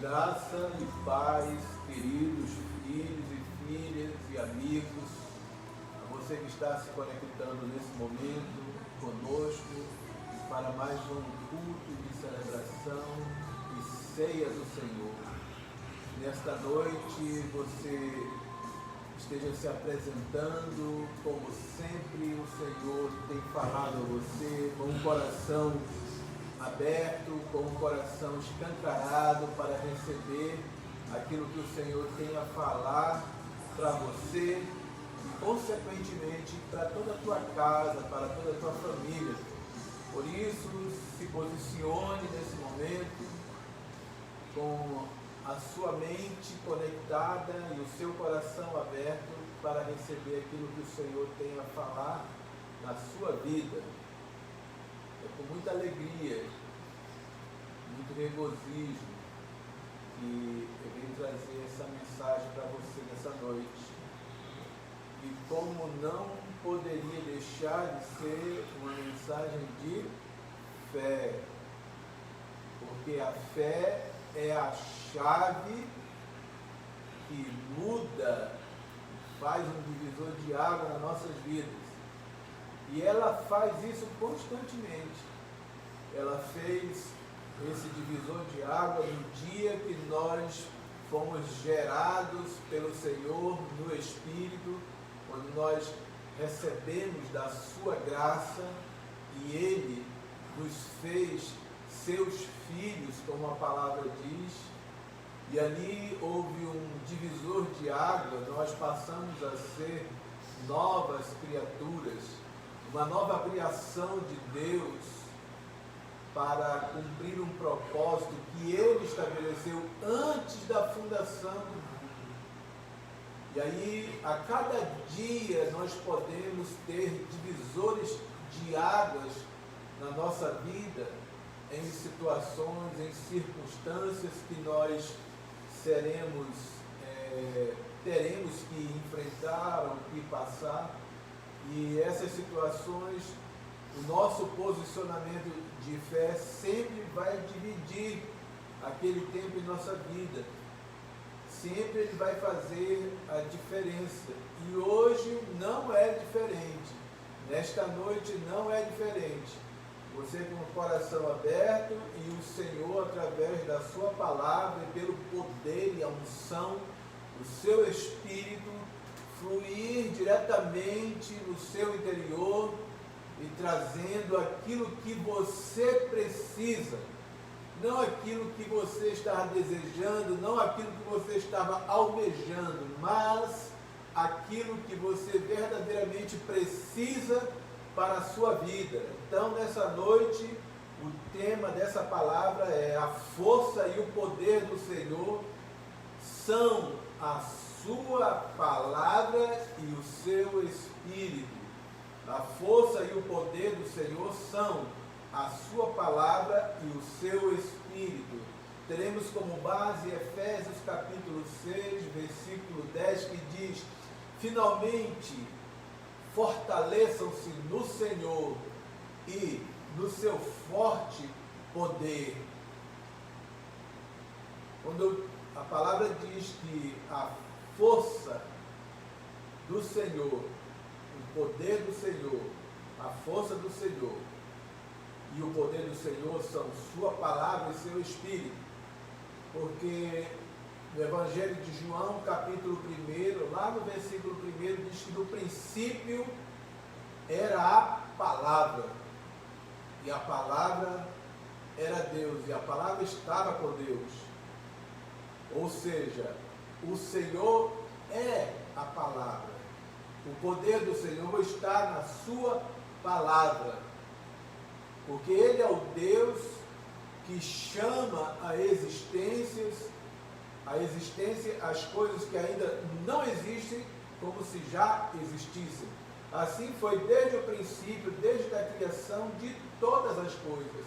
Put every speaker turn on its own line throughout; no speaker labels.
Graça e paz, queridos filhos e filhas e amigos, a você que está se conectando nesse momento conosco para mais um culto de celebração e ceia do Senhor. Nesta noite você esteja se apresentando como sempre o Senhor tem falado a você, com o coração aberto, com o coração escancarado para receber aquilo que o Senhor tem a falar para você e, consequentemente, para toda a tua casa, para toda a tua família. Por isso, se posicione nesse momento com a sua mente conectada e o seu coração aberto para receber aquilo que o Senhor tem a falar na sua vida. É com muita alegria, muito regozijo que eu venho trazer essa mensagem para você nessa noite. E como não poderia deixar de ser uma mensagem de fé, porque a fé é a chave que muda, faz um divisor de água nas nossas vidas. E ela faz isso constantemente. Ela fez esse divisor de água no dia que nós fomos gerados pelo Senhor no Espírito, quando nós recebemos da sua graça e Ele nos fez seus filhos, como a palavra diz, e ali houve um divisor de água, nós passamos a ser novas criaturas, uma nova criação de Deus para cumprir um propósito que Ele estabeleceu antes da fundação do mundo. E aí, a cada dia, nós podemos ter divisores de águas na nossa vida, em situações, em circunstâncias que nós teremos que enfrentar ou que passar. E essas situações, o nosso posicionamento de fé sempre vai dividir aquele tempo em nossa vida. Sempre ele vai fazer a diferença. E hoje não é diferente. Nesta noite não é diferente. Você com o coração aberto e o Senhor, através da sua palavra e pelo poder e a unção, o seu Espírito fluir diretamente no seu interior e trazendo aquilo que você precisa, não aquilo que você estava desejando, não aquilo que você estava almejando, mas aquilo que você verdadeiramente precisa para a sua vida. Então, nessa noite, o tema dessa palavra é: a força e o poder do Senhor são a sua palavra e o seu Espírito. A força e o poder do Senhor são a sua palavra e o seu Espírito. Teremos como base Efésios capítulo 6, versículo 10, que diz: finalmente, fortaleçam-se no Senhor e no seu forte poder. Quando a palavra diz que a força do Senhor, o poder do Senhor, a força do Senhor e o poder do Senhor são sua palavra e seu Espírito, porque no Evangelho de João, capítulo 1, lá no versículo 1, diz que no princípio era a palavra, e a palavra era Deus, e a palavra estava com Deus. Ou seja, o Senhor é a palavra. O poder do Senhor está na sua palavra, porque Ele é o Deus que chama a existência as coisas que ainda não existem, como se já existissem. Assim foi desde o princípio, desde a criação de todas as coisas,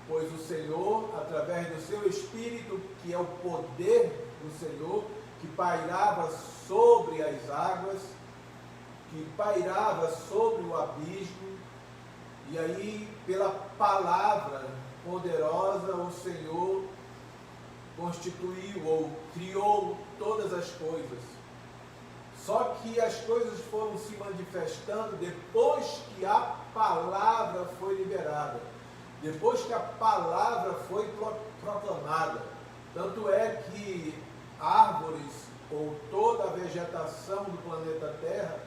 pois o Senhor, através do seu Espírito, que é o poder do Senhor, que pairava sobre as águas, que pairava sobre o abismo, e aí, pela palavra poderosa, o Senhor, com constituiu ou criou todas as coisas. Só que as coisas foram se manifestando depois que a palavra foi liberada, depois que a palavra foi proclamada. Tanto é que árvores ou toda a vegetação do planeta Terra,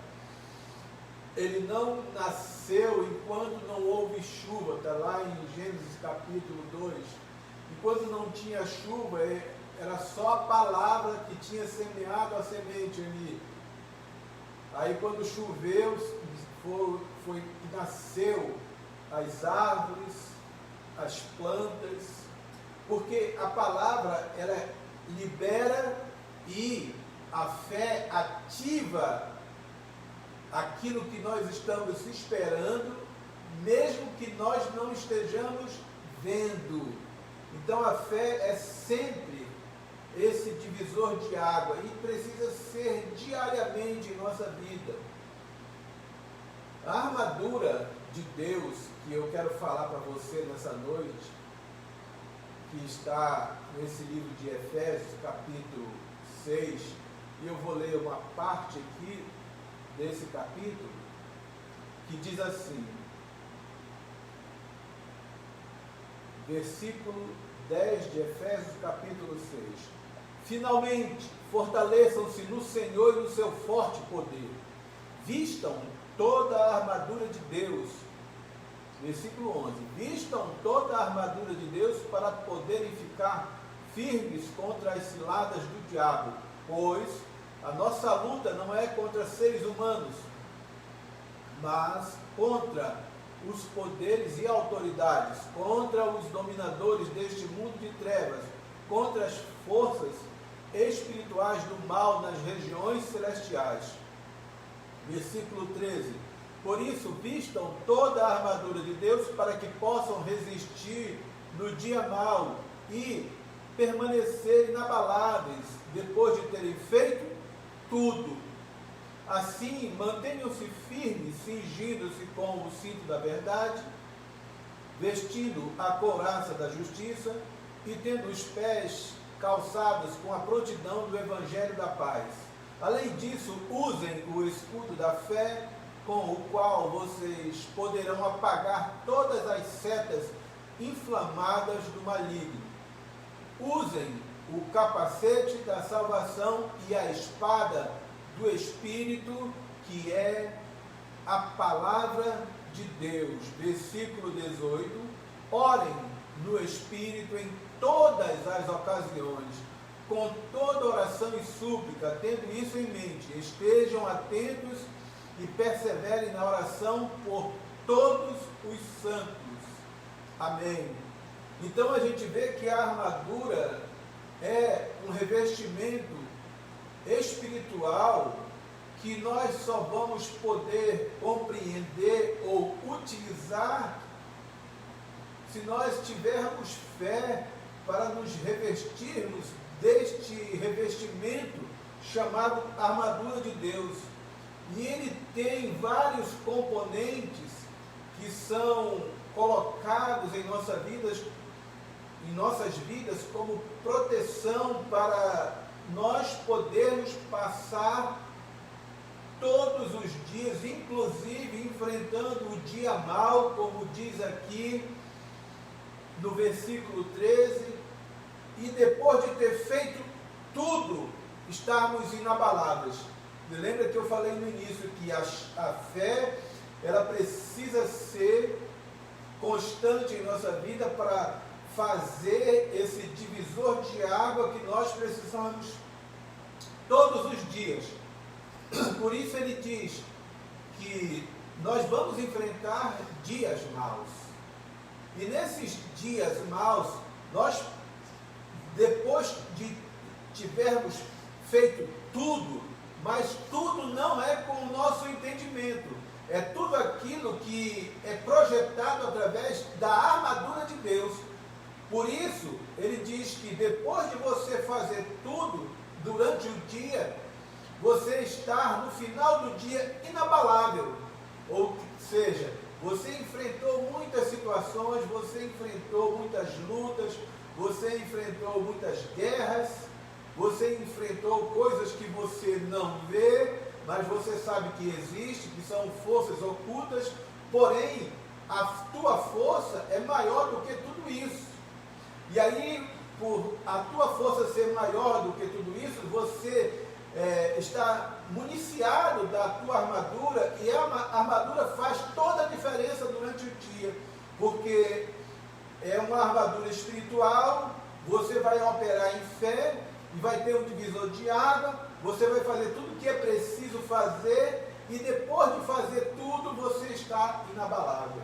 ele não nasceu enquanto não houve chuva. Está lá em Gênesis capítulo 2. Enquanto não tinha chuva, era só a palavra que tinha semeado a semente ali. Aí quando choveu, foi que nasceu as árvores, as plantas, porque a palavra, ela libera e a fé ativa aquilo que nós estamos esperando, mesmo que nós não estejamos vendo. Então a fé é sempre esse divisor de água e precisa ser diariamente em nossa vida. A armadura de Deus que eu quero falar para você nessa noite, que está nesse livro de Efésios, capítulo 6, e eu vou ler uma parte aqui desse capítulo, que diz assim, versículo 10 de Efésios, capítulo 6. Finalmente, fortaleçam-se no Senhor e no seu forte poder. Vistam toda a armadura de Deus. Versículo 11. Vistam toda a armadura de Deus para poderem ficar firmes contra as ciladas do diabo, pois a nossa luta não é contra seres humanos, mas contra os poderes e autoridades, contra os dominadores deste mundo de trevas, contra as forças espirituais do mal nas regiões celestiais. Versículo 13. Por isso, vistam toda a armadura de Deus para que possam resistir no dia mau e permanecer inabaláveis depois de terem feito tudo. Assim, mantenham-se firmes, cingindo-se com o cinto da verdade, vestindo a couraça da justiça e tendo os pés calçados com a prontidão do evangelho da paz. Além disso, usem o escudo da fé, com o qual vocês poderão apagar todas as setas inflamadas do maligno. Usem o capacete da salvação e a espada do Espírito, que é a palavra de Deus. Versículo 18. Orem no Espírito em todas as ocasiões, com toda oração e súplica, tendo isso em mente. Estejam atentos e perseverem na oração por todos os santos. Amém. Então a gente vê que a armadura é um revestimento espiritual que nós só vamos poder compreender ou utilizar se nós tivermos fé para nos revestirmos deste revestimento chamado armadura de Deus. E ele tem vários componentes que são colocados em nossas vidas como proteção para nós podermos passar todos os dias, inclusive enfrentando o dia mau, como diz aqui no versículo 13, e depois de ter feito tudo, estarmos inabaláveis. Lembra que eu falei no início que a fé, ela precisa ser constante em nossa vida para fazer esse divisor de água que nós precisamos todos os dias. Por isso ele diz que nós vamos enfrentar dias maus. E nesses dias maus, nós, depois de tivermos feito tudo, mas tudo não é com o nosso entendimento. É tudo aquilo que é projetado através da armadura de Deus. Por isso, ele diz que depois de você fazer tudo durante o dia, você estar no final do dia inabalável. Ou seja, você enfrentou muitas situações, você enfrentou muitas lutas, você enfrentou muitas guerras, você enfrentou coisas que você não vê, mas você sabe que existe, que são forças ocultas, porém, a tua força é maior do que tudo isso. E aí, por a tua força ser maior do que tudo isso, você está municiado da tua armadura, e a armadura faz toda a diferença durante o dia, porque é uma armadura espiritual. Você vai operar em fé, e vai ter um divisor de água, você vai fazer tudo o que é preciso fazer, e depois de fazer tudo, você está inabalável.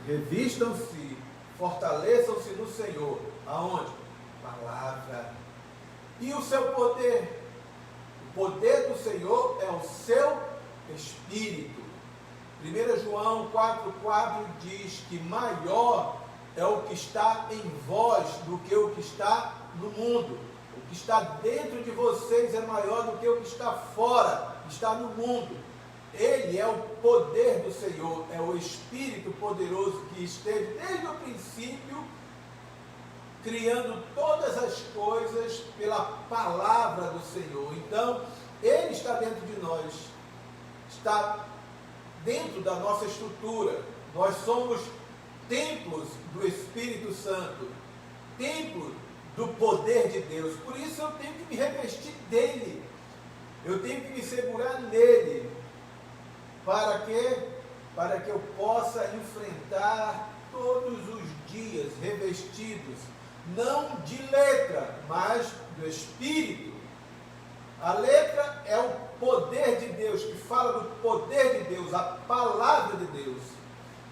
Revistam-se, fortaleçam-se no Senhor. Aonde? Palavra. E o seu poder? O poder do Senhor é o seu Espírito. 1 João 4,4 diz que maior é o que está em vós do que o que está no mundo. O que está dentro de vocês é maior do que o que está fora, está no mundo. Ele é o poder do Senhor, é o Espírito poderoso que esteve desde o princípio, criando todas as coisas pela palavra do Senhor. Então, Ele está dentro de nós, está dentro da nossa estrutura. Nós somos templos do Espírito Santo, templo do poder de Deus. Por isso eu tenho que me revestir dele, eu tenho que me segurar nele. Para quê? Para que eu possa enfrentar todos os dias revestidos, não de letra, mas do Espírito. A letra é o poder de Deus, que fala do poder de Deus, a palavra de Deus.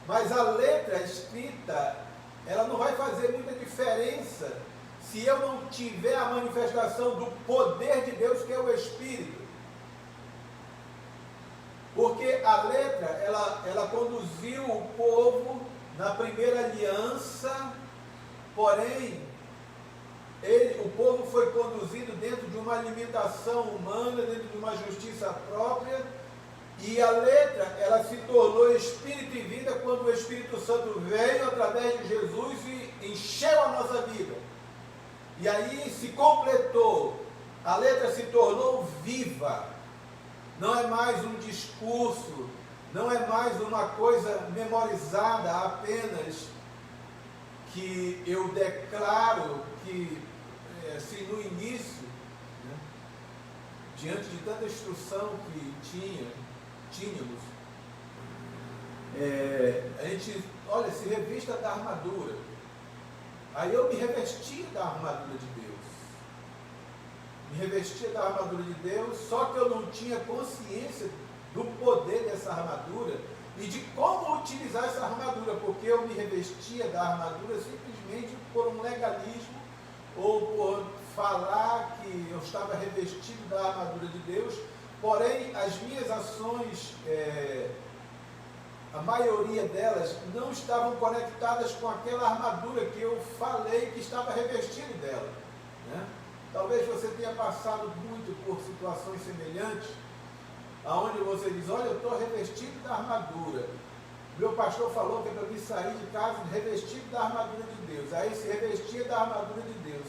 Mas a letra escrita, ela não vai fazer muita diferença se eu não tiver a manifestação do poder de Deus, que é o Espírito. Porque a letra, ela conduziu o povo na primeira aliança, porém, o povo foi conduzido dentro de uma limitação humana, dentro de uma justiça própria, e a letra, ela se tornou espírito e vida quando o Espírito Santo veio através de Jesus e encheu a nossa vida. E aí se completou, a letra se tornou viva. Não é mais um discurso, não é mais uma coisa memorizada apenas, que eu declaro que, assim, no início, né, diante de tanta instrução que tínhamos, a gente, olha, se revista da armadura. Aí eu me revestia da armadura de Deus. Me revestia da armadura de Deus, só que eu não tinha consciência do poder dessa armadura e de como utilizar essa armadura, porque eu me revestia da armadura simplesmente por um legalismo ou por falar que eu estava revestido da armadura de Deus, porém as minhas ações, a maioria delas, não estavam conectadas com aquela armadura que eu falei que estava revestido dela, né? Talvez você tenha passado muito por situações semelhantes, aonde você diz, olha, eu estou revestido da armadura. Meu pastor falou que é para mim sair de casa revestido da armadura de Deus. Aí se revestia da armadura de Deus.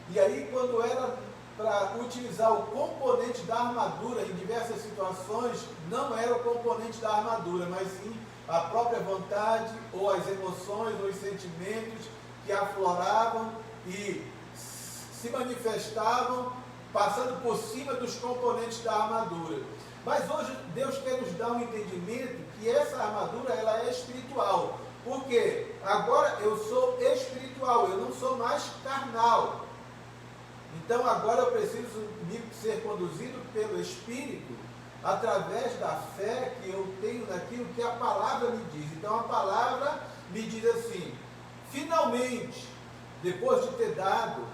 E aí quando era para utilizar o componente da armadura em diversas situações, não era o componente da armadura, mas sim a própria vontade, ou as emoções, ou os sentimentos que afloravam e se manifestavam, passando por cima dos componentes da armadura. Mas hoje Deus quer nos dar um entendimento que essa armadura, ela é espiritual. Por quê? Agora eu sou espiritual, eu não sou mais carnal. Então agora eu preciso ser conduzido pelo Espírito, através da fé que eu tenho naquilo que a palavra me diz. Então a palavra me diz assim, finalmente, depois de ter dado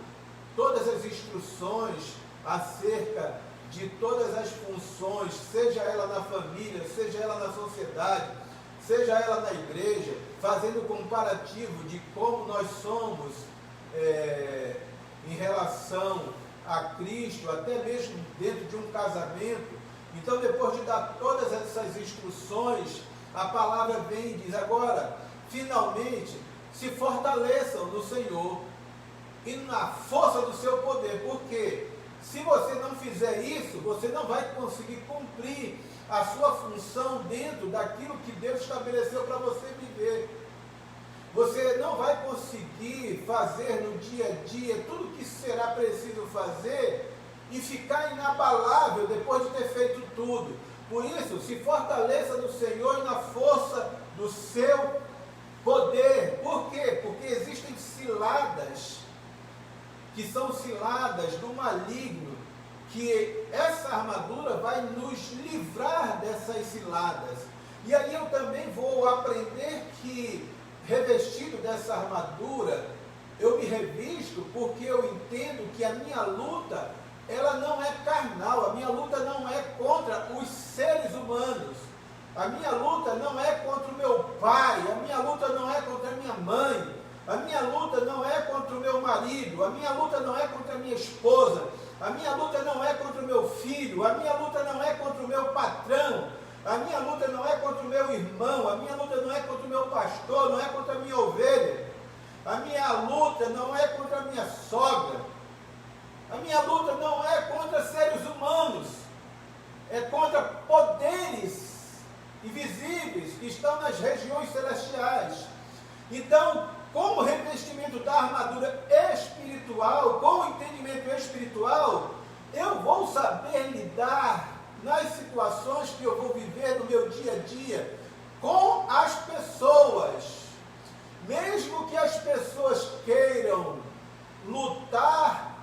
todas as instruções acerca de todas as funções, seja ela na família, seja ela na sociedade, seja ela na igreja, fazendo um comparativo de como nós somos em relação a Cristo, até mesmo dentro de um casamento. Então, depois de dar todas essas instruções, a palavra vem e diz, agora, finalmente, se fortaleçam no Senhor e na força do seu poder, porque se você não fizer isso, você não vai conseguir cumprir a sua função dentro daquilo que Deus estabeleceu para você viver. Você não vai conseguir fazer no dia a dia tudo o que será preciso fazer e ficar inabalável depois de ter feito tudo. Por isso, se fortaleça no Senhor e na força do seu poder. Por quê? Porque existem ciladas, que são ciladas do maligno, que essa armadura vai nos livrar dessas ciladas. E aí eu também vou aprender que, revestido dessa armadura, eu me revisto porque eu entendo que a minha luta, ela não é carnal, a minha luta não é contra os seres humanos, a minha luta não é contra o meu pai, a minha luta não é contra a minha mãe, a minha luta não é contra o meu marido, a minha luta não é contra a minha esposa, a minha luta não é contra o meu filho, a minha luta não é contra o meu patrão, a minha luta não é contra o meu irmão, a minha luta não é contra o meu pastor, não é contra a minha ovelha, a minha luta não é contra a minha sogra, a minha luta não é contra seres humanos, é contra poderes invisíveis que estão nas regiões celestiais. Então, como revestimento da armadura espiritual, com o entendimento espiritual, eu vou saber lidar nas situações que eu vou viver no meu dia a dia, com as pessoas. Mesmo que as pessoas queiram lutar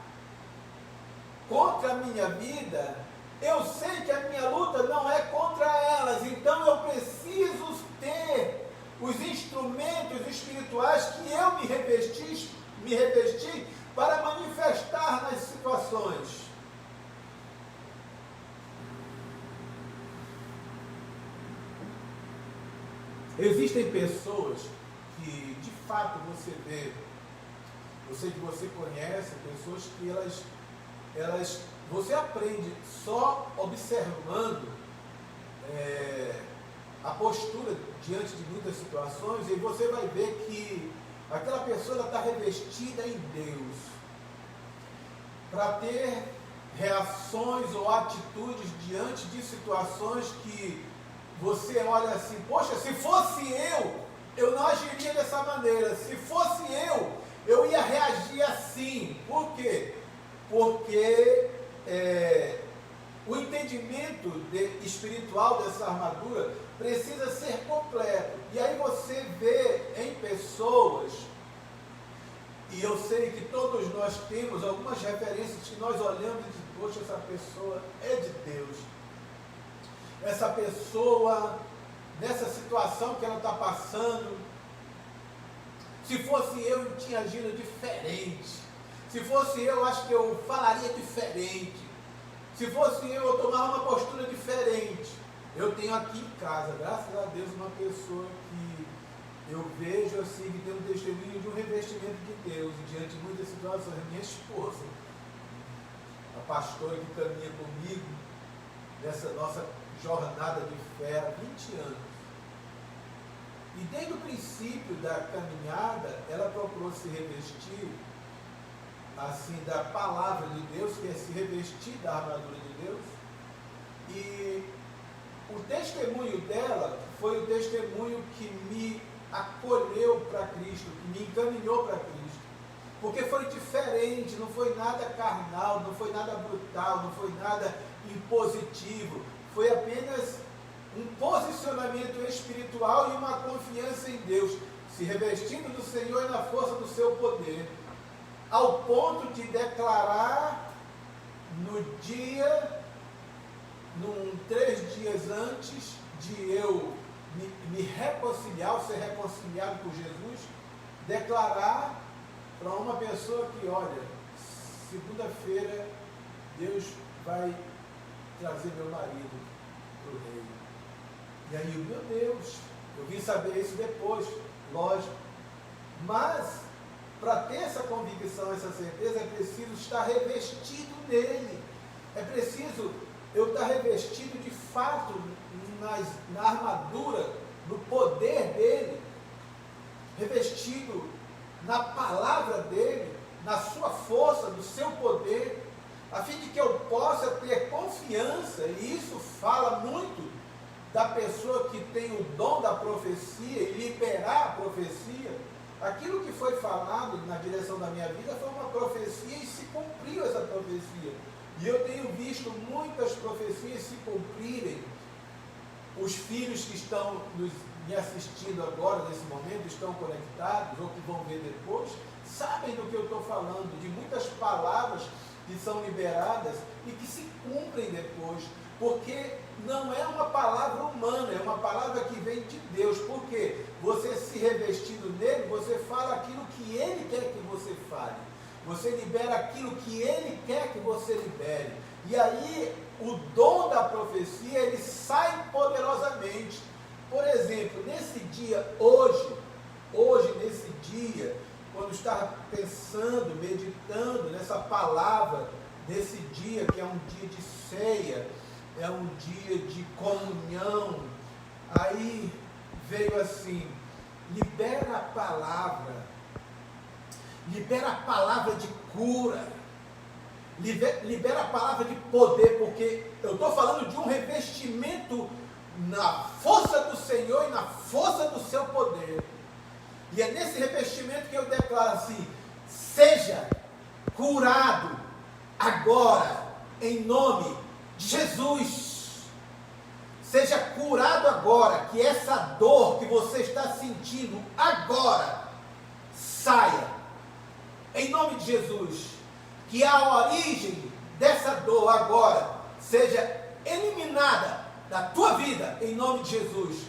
contra a minha vida, eu sei que a minha luta não é contra elas, então eu preciso ter os instrumentos espirituais que eu me revesti para manifestar nas situações. Existem pessoas que de fato você vê, eu sei que você conhece, pessoas que elas você aprende só observando a postura diante de muitas situações, e você vai ver que aquela pessoa está revestida em Deus para ter reações ou atitudes diante de situações que você olha assim, poxa, se fosse eu não agiria dessa maneira, se fosse eu ia reagir assim. Por quê? Porque o entendimento espiritual dessa armadura precisa ser completo. E aí você vê em pessoas, e eu sei que todos nós temos algumas referências que nós olhamos e dizemos, poxa, essa pessoa é de Deus. Essa pessoa, nessa situação que ela está passando, se fosse eu tinha agido diferente. Se fosse eu, acho que eu falaria diferente. Se fosse eu tomava uma postura diferente. Eu tenho aqui em casa, graças a Deus, uma pessoa que eu vejo assim, que tem um testemunho de um revestimento de Deus diante de muitas situações. Minha esposa, a pastora que caminha comigo nessa nossa jornada de fé há 20 anos. E desde o princípio da caminhada, ela procurou se revestir assim da palavra de Deus, que é se revestir da armadura de Deus. E o testemunho dela foi o testemunho que me acolheu para Cristo, que me encaminhou para Cristo. Porque foi diferente, não foi nada carnal, não foi nada brutal, não foi nada impositivo. Foi apenas um posicionamento espiritual e uma confiança em Deus, se revestindo do Senhor e na força do seu poder, ao ponto de declarar no dia, 3 dias antes de eu me reconciliar, ou ser reconciliado por Jesus, declarar para uma pessoa que, olha, segunda-feira Deus vai trazer meu marido para o reino. E aí, meu Deus, eu vim saber isso depois, lógico. Mas, para ter essa convicção, essa certeza, é preciso estar revestido nele. É preciso eu estar revestido de fato na armadura, no poder dele. revestido na palavra dele, na sua força, no seu poder, a fim de que eu possa ter confiança, e isso fala muito da pessoa que tem o dom da profecia e liberar a profecia. Aquilo que foi falado na direção da minha vida foi uma profecia e se cumpriu essa profecia. E eu tenho visto muitas profecias se cumprirem. Os filhos que estão me assistindo agora, nesse momento, estão conectados, ou que vão ver depois, sabem do que eu estou falando, de muitas palavras que são liberadas e que se cumprem depois, porque não é uma palavra humana, é uma palavra que vem de Deus. Porque você se revestindo nele, você fala aquilo que ele quer que você fale, você libera aquilo que ele quer que você libere, e aí o dom da profecia, ele sai poderosamente. Por exemplo, nesse dia, hoje nesse dia, quando estava pensando, meditando nessa palavra, nesse dia que é um dia de ceia, é um dia de comunhão, aí veio assim: libera a palavra de cura, libera a palavra de poder, porque eu estou falando de um revestimento na força do Senhor e na força do seu poder. E é nesse revestimento que eu declaro assim: seja curado agora, em nome de Jesus. Seja curado agora, que essa dor que você está sentindo agora saia, em nome de Jesus. Que a origem dessa dor agora seja eliminada da tua vida, em nome de Jesus.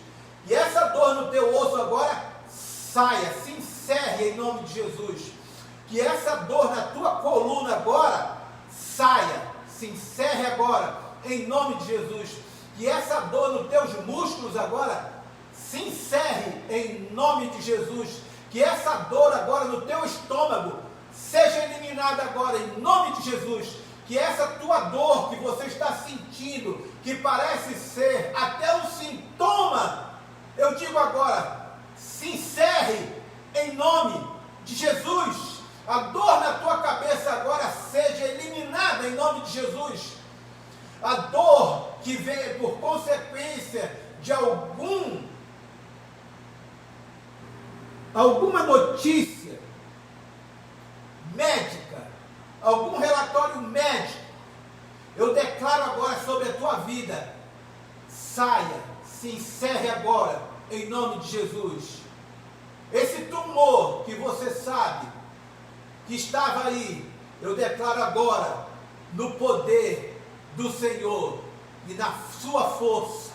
E essa dor no teu osso agora saia, se encerre em nome de Jesus. Que essa dor na tua coluna agora saia, se encerre agora, em nome de Jesus. Que essa dor nos teus músculos agora se encerre em nome de Jesus. Que essa dor agora no teu estômago seja eliminada agora em nome de Jesus. Que essa tua dor que você está sentindo, que parece ser até um sintoma, eu digo agora, se encerre em nome de Jesus. A dor na tua cabeça agora seja eliminada em nome de Jesus. A dor que vem por consequência de alguma notícia médica, algum relatório médico, eu declaro agora sobre a tua vida: saia, se encerre agora, em nome de Jesus. Esse tumor que você sabe que estava aí, eu declaro agora, no poder do Senhor e na sua força,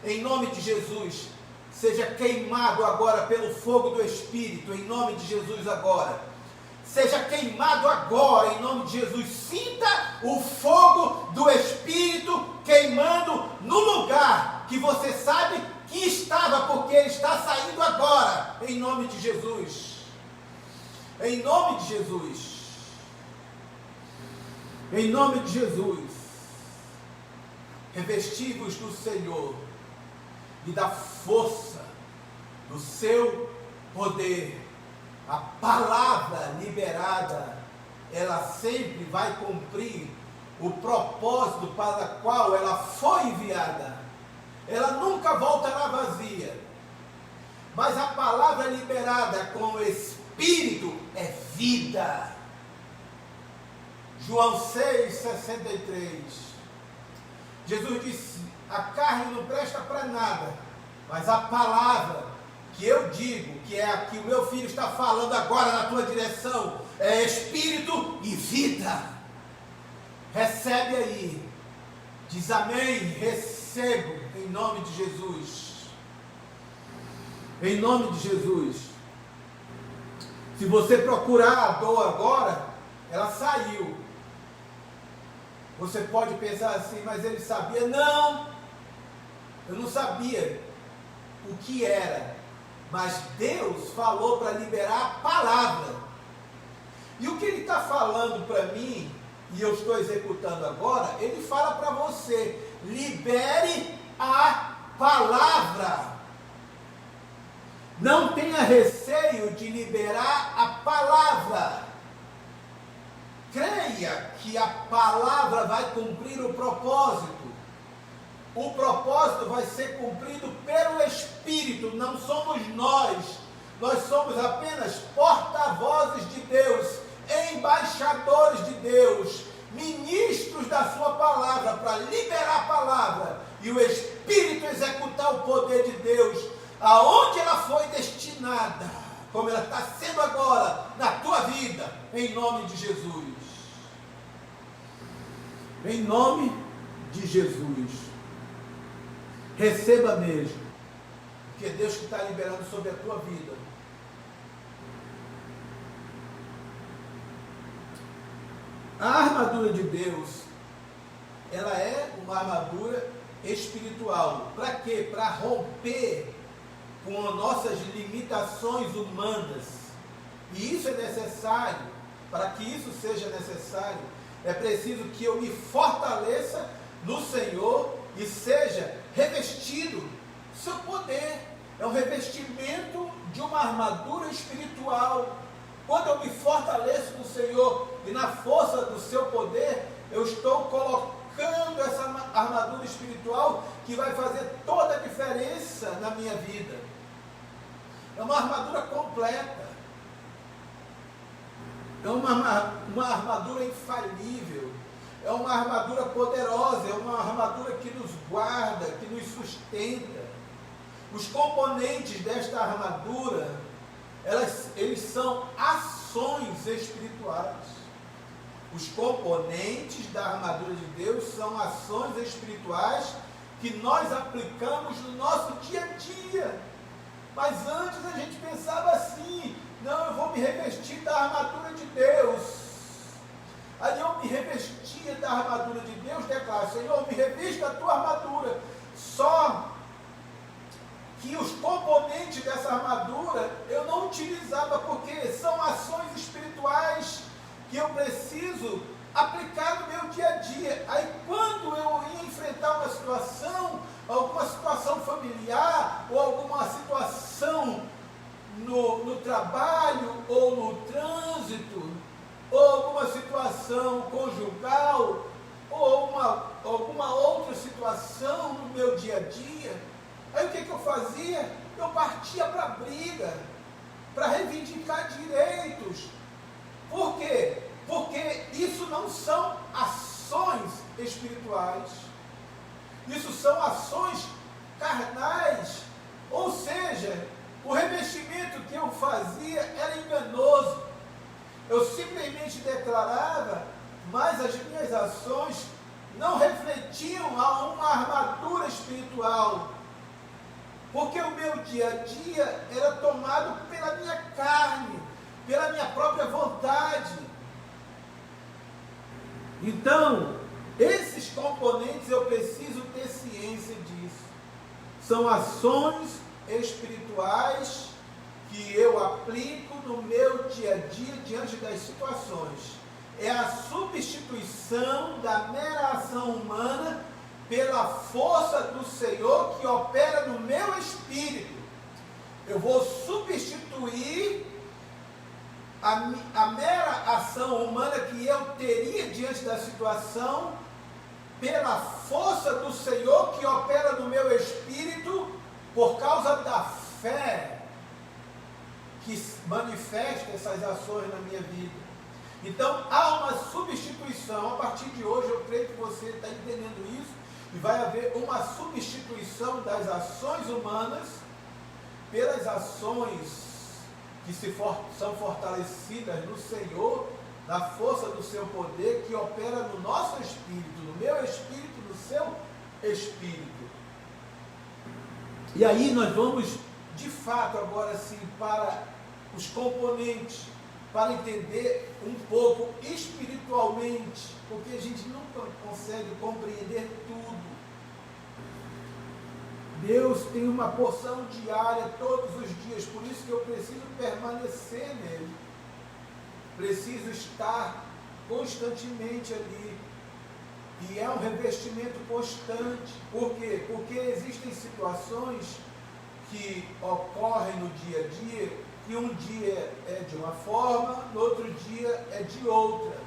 em nome de Jesus, seja queimado agora pelo fogo do Espírito, em nome de Jesus agora. Seja queimado agora, em nome de Jesus. Sinta o fogo do Espírito queimando no lugar que você sabe que estava, porque ele está saindo agora, em nome de Jesus. Em nome de Jesus. Em nome de Jesus. Revesti-vos do Senhor e da força do seu poder. A palavra liberada, ela sempre vai cumprir o propósito para o qual ela foi enviada. Ela nunca voltará vazia. Mas a palavra liberada com o Espírito é vida. João 6,63. Jesus disse: a carne não presta para nada, mas a palavra que eu digo, que é a que o meu filho está falando agora na tua direção, é Espírito e vida. Recebe aí. Diz amém. Recebo em nome de Jesus. Em nome de Jesus. Se você procurar a dor agora, ela saiu. Você pode pensar assim: mas ele sabia? Não, eu não sabia o que era. Mas Deus falou para liberar a palavra. E o que Ele está falando para mim, e eu estou executando agora, Ele fala para você: libere a palavra. Não tenha receio de liberar a palavra. Creia que a palavra vai cumprir o propósito. O propósito vai ser cumprido pelo Espírito, não somos nós. Nós somos apenas porta-vozes de Deus, embaixadores de Deus, ministros da sua palavra, para liberar a palavra e o Espírito executar o poder de Deus, aonde ela foi destinada, como ela está sendo agora, na tua vida, em nome de Jesus. Em nome de Jesus. Receba mesmo, porque é Deus que está liberando sobre a tua vida. A armadura de Deus, ela é uma armadura espiritual. Para quê? Para romper com as nossas limitações humanas. E isso é necessário. Para que isso seja necessário, é preciso que eu me fortaleça no Senhor e seja revestido do seu poder. É um revestimento de uma armadura espiritual. Quando eu me fortaleço no Senhor e na força do seu poder, eu estou colocando essa armadura espiritual que vai fazer toda a diferença na minha vida. É uma armadura completa. É uma armadura infalível. É uma armadura poderosa, é uma armadura que nos guarda, que nos sustenta. Os componentes desta armadura, eles são ações espirituais. Os componentes da armadura de Deus são ações espirituais que nós aplicamos no nosso dia a dia. Mas antes a gente pensava assim: não, eu vou me revestir da armadura de Deus. Aí eu me revestia da armadura de Deus, declaro: Senhor, me reviste da tua armadura. Só que os componentes dessa armadura eu não utilizava, porque são ações espirituais que eu preciso aplicar no meu dia a dia. Aí quando eu ia enfrentar uma situação, alguma situação familiar, ou alguma situação no trabalho, ou no trânsito, ou alguma situação conjugal, ou alguma outra situação no meu dia a dia, aí o que eu fazia? Eu partia para a briga, para reivindicar direitos. Por quê? Porque isso não são ações espirituais, isso são ações carnais. Ou seja, o revestimento que eu fazia era enganoso. Eu simplesmente declarava, mas as minhas ações não refletiam a uma armadura espiritual. Porque o meu dia a dia era tomado pela minha carne, pela minha própria vontade. Então, esses componentes eu preciso ter ciência disso. São ações espirituais que eu aplico no meu dia a dia diante das situações. É a substituição da mera ação humana pela força do Senhor que opera no meu espírito. Eu vou substituir a mera ação humana que eu teria diante da situação pela força do Senhor que opera no meu espírito por causa da fé que manifesta essas ações na minha vida. Então há uma substituição. A partir de hoje eu creio que você está entendendo isso, e vai haver uma substituição das ações humanas pelas ações que são fortalecidas no Senhor, na força do seu poder, que opera no nosso espírito, no meu espírito, no seu espírito. E aí nós vamos, de fato, agora sim, para os componentes, para entender um pouco espiritualmente, porque a gente nunca consegue compreender tudo. Deus tem uma porção diária todos os dias, por isso que eu preciso permanecer nele. Preciso estar constantemente ali. E é um revestimento constante. Por quê? Porque existem situações que ocorrem no dia a dia, que um dia é de uma forma, no outro dia é de outra.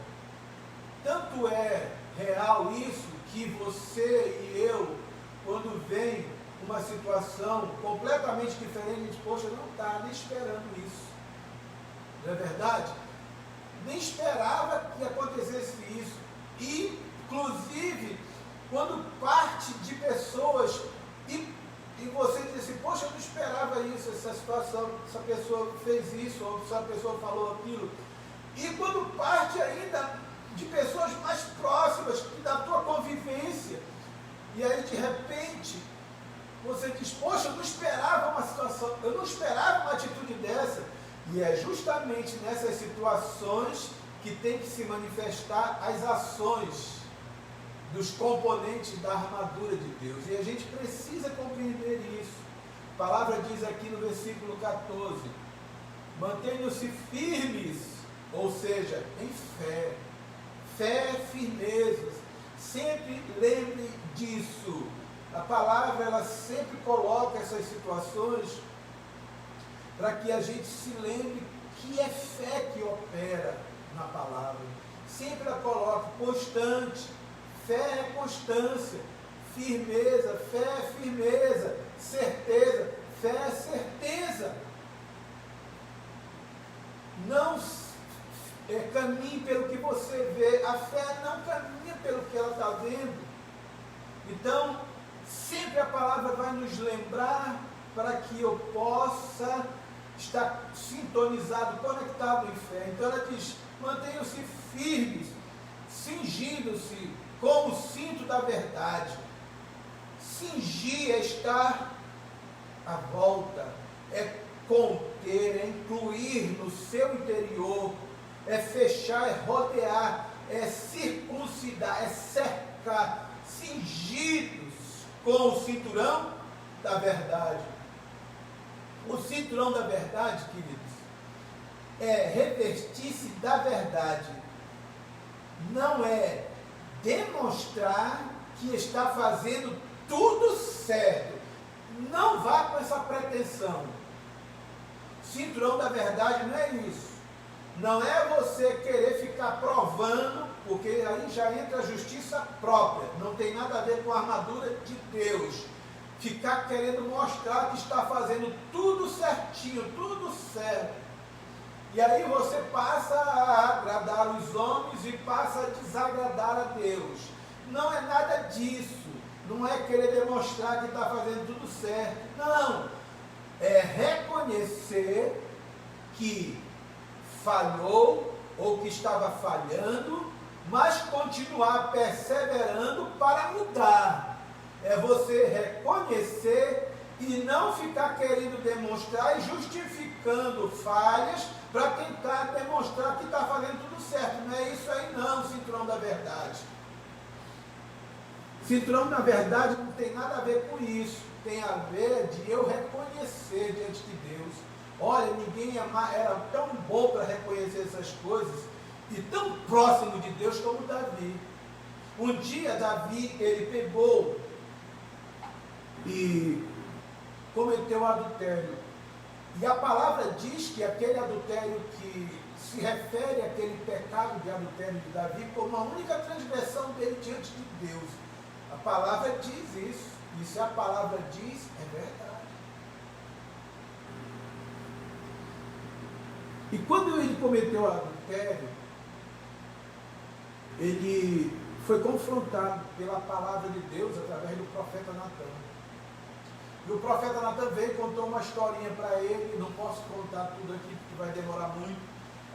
Tanto é real isso que você e eu, quando vem uma situação completamente diferente, a gente, poxa, não está nem esperando isso. Não é verdade? Nem esperava que acontecesse isso. E, inclusive, quando parte de pessoas e você diz assim, poxa, eu não esperava isso, essa situação, essa pessoa fez isso, ou essa pessoa falou aquilo. E quando parte ainda de pessoas mais próximas da tua convivência, e aí de repente você diz, poxa, eu não esperava uma situação, eu não esperava uma atitude dessa. E é justamente nessas situações que tem que se manifestar as ações dos componentes da armadura de Deus. E a gente precisa compreender isso. A palavra diz aqui no versículo 14, mantenham-se firmes, ou seja, em fé. Fé, firmeza. Sempre lembre disso. A palavra, ela sempre coloca essas situações para que a gente se lembre que é fé que opera na palavra. Sempre ela coloca constante. Fé é constância. Firmeza, fé é firmeza. Certeza, fé é certeza. Não caminhe pelo que você vê. A fé não caminha pelo que ela está vendo. Então, sempre a palavra vai nos lembrar para que eu possa estar sintonizado, conectado em fé. Então ela diz, mantenham-se firmes, cingindo-se com o cinto da verdade. Cingir é estar à volta, é conter, é incluir no seu interior, é fechar, é rodear, é circuncidar, é cercar, cingidos com o cinturão da verdade. O cinturão da verdade, queridos, é revestir-se da verdade. Não é demonstrar que está fazendo tudo certo. Não vá com essa pretensão. Cinturão da verdade não é isso. Não é você querer ficar provando, porque aí já entra a justiça própria. Não tem nada a ver com a armadura de Deus. Ficar querendo mostrar que está fazendo tudo certinho, tudo certo. E aí você passa a agradar os homens e passa a desagradar a Deus. Não é nada disso. Não é querer demonstrar que está fazendo tudo certo. Não. É reconhecer que falhou ou que estava falhando, mas continuar perseverando para mudar. É você reconhecer e não ficar querendo demonstrar e justificando falhas para tentar demonstrar que está fazendo tudo certo. Não é isso aí não, cinturão da verdade. Cinturão da verdade não tem nada a ver com isso. Tem a ver de eu reconhecer diante de Deus. Olha, ninguém era tão bom para reconhecer essas coisas e tão próximo de Deus como Davi. Um dia Davi, ele pegou e cometeu adultério. E a palavra diz que aquele adultério que se refere àquele pecado de adultério de Davi como a única transgressão dele diante de Deus. A palavra diz isso. E se a palavra diz, é verdade. E quando ele cometeu o adultério, ele foi confrontado pela palavra de Deus através do profeta Natan. E o profeta Natan veio e contou uma historinha para ele. Não posso contar tudo aqui porque vai demorar muito.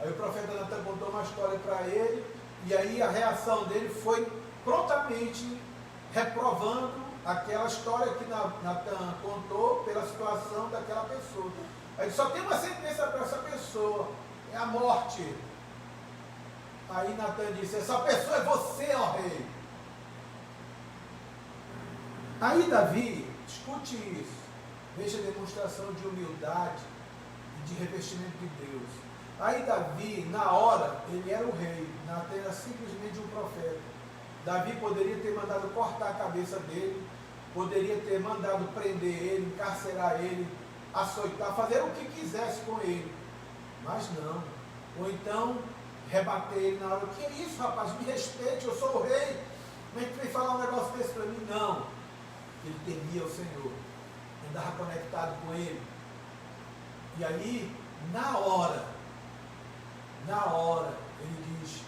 Aí o profeta Natan contou uma história para ele. E aí a reação dele foi prontamente reprovando aquela história que Natan contou pela situação daquela pessoa. Aí só tem uma sentença para essa pessoa, é a morte. Aí Natan disse, essa pessoa é você, ó rei. Aí Davi, escute isso, veja a demonstração de humildade e de revestimento de Deus. Aí Davi, na hora, ele era o rei, Natan era simplesmente um profeta. Davi poderia ter mandado cortar a cabeça dele, poderia ter mandado prender ele, encarcerar ele, açoitar, fazer o que quisesse com ele, mas não. Ou então rebater ele na hora: que é isso, rapaz, me respeite, eu sou o rei, como é que vem falar um negócio desse para mim? Não, ele temia o Senhor, andava conectado com ele. E aí, na hora, ele diz: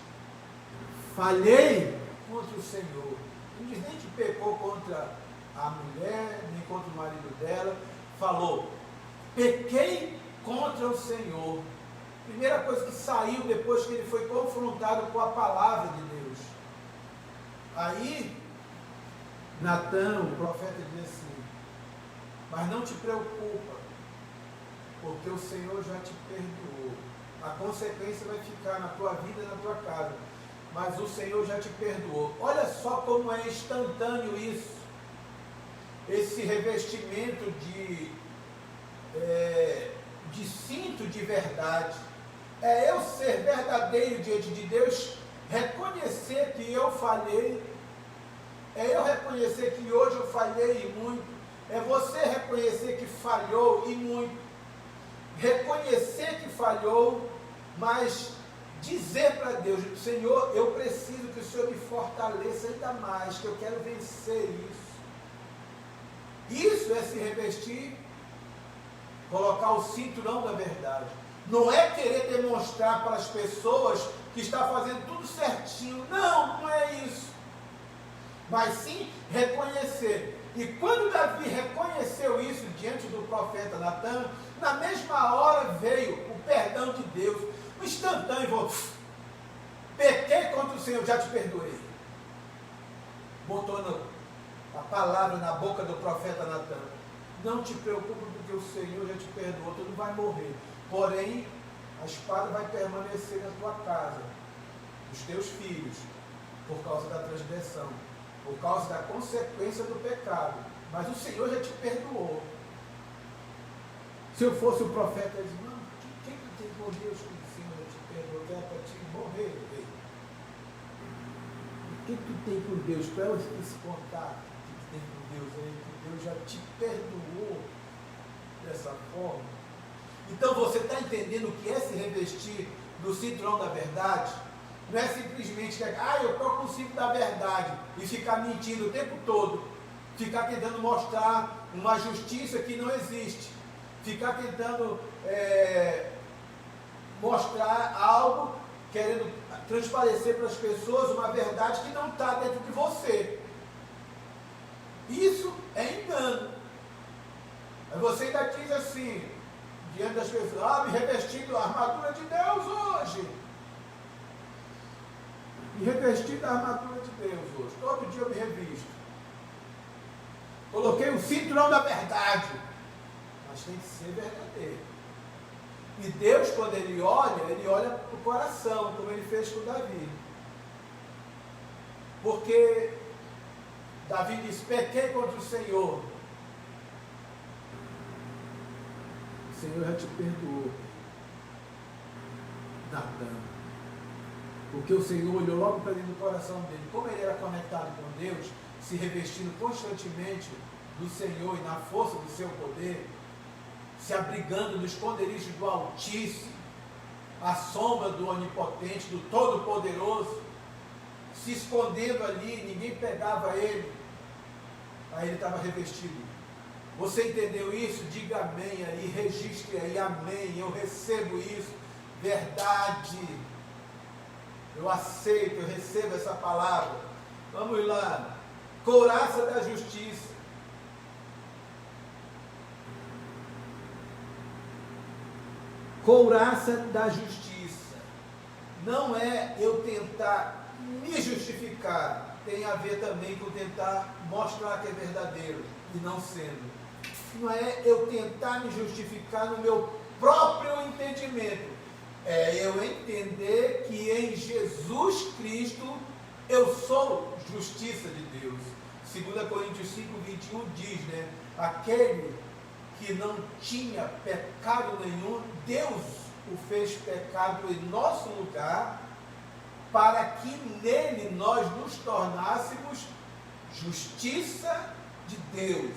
falhei contra o Senhor. Não diz nem que pecou contra a mulher, nem contra o marido dela. Falou: pequei contra o Senhor. Primeira coisa que saiu depois que ele foi confrontado com a palavra de Deus. Aí, Natã, o profeta, diz assim: mas não te preocupa, porque o Senhor já te perdoou. A consequência vai ficar na tua vida e na tua casa, mas o Senhor já te perdoou. Olha só como é instantâneo isso. Esse revestimento de cinto de verdade. É eu ser verdadeiro diante de Deus, reconhecer que eu falhei, é eu reconhecer que hoje eu falhei e muito, é você reconhecer que falhou e muito, reconhecer que falhou, mas dizer para Deus: Senhor, eu preciso que o Senhor me fortaleça ainda mais, que eu quero vencer isso. Isso é se revestir, colocar o cinturão da verdade. Não é querer demonstrar para as pessoas que está fazendo tudo certinho. Não, não é isso. Mas sim reconhecer. E quando Davi reconheceu isso diante do profeta Natã, na mesma hora veio o perdão de Deus. Um instantâneo, voltou: pequei contra o Senhor, já te perdoei. Botou a palavra na boca do profeta Natã: não te preocupe, porque o Senhor já te perdoou, tu não vai morrer. Porém, a espada vai permanecer na tua casa, dos teus filhos, por causa da transgressão, por causa da consequência do pecado. Mas o Senhor já te perdoou. Se eu fosse o profeta, eu dizia: não, quem que tem por Deus que o Senhor já te perdoou? Que é para te morrer, rei. O que tu tem por Deus? Para eu se contar o que tem por Deus aí, que Deus já te perdoou dessa forma. Então você está entendendo o que é se revestir do cinturão da verdade? Não é simplesmente que eu estou com o cinto da verdade e ficar mentindo o tempo todo, ficar tentando mostrar uma justiça que não existe, ficar tentando mostrar algo, querendo transparecer para as pessoas uma verdade que não está dentro de você. Isso é engano. Aí você ainda diz assim, diante das pessoas: me revestindo a armadura de Deus hoje. Me revestindo a armadura de Deus hoje. Todo dia eu me revisto. Coloquei o cinturão da verdade. Mas tem que ser verdadeiro. E Deus, quando Ele olha para o coração, como Ele fez com Davi. Porque Davi disse: pequei contra o Senhor. O Senhor já te perdoou, Natã. Porque o Senhor olhou logo para dentro do coração dele. Como ele era conectado com Deus, se revestindo constantemente do Senhor e na força do seu poder, se abrigando no esconderijo do Altíssimo, à sombra do Onipotente, do Todo-Poderoso, se escondendo ali, ninguém pegava ele. Aí ele estava revestido. Você entendeu isso? Diga amém aí, registre aí, amém, eu recebo isso, verdade, eu aceito, eu recebo essa palavra. Vamos lá, couraça da justiça. Couraça da justiça, não é eu tentar me justificar, tem a ver também com tentar mostrar que é verdadeiro e não sendo. Não é eu tentar me justificar no meu próprio entendimento. É eu entender que em Jesus Cristo eu sou justiça de Deus. 2 Coríntios 5:21 diz, aquele que não tinha pecado nenhum, Deus o fez pecado em nosso lugar, para que nele nós nos tornássemos justiça de Deus.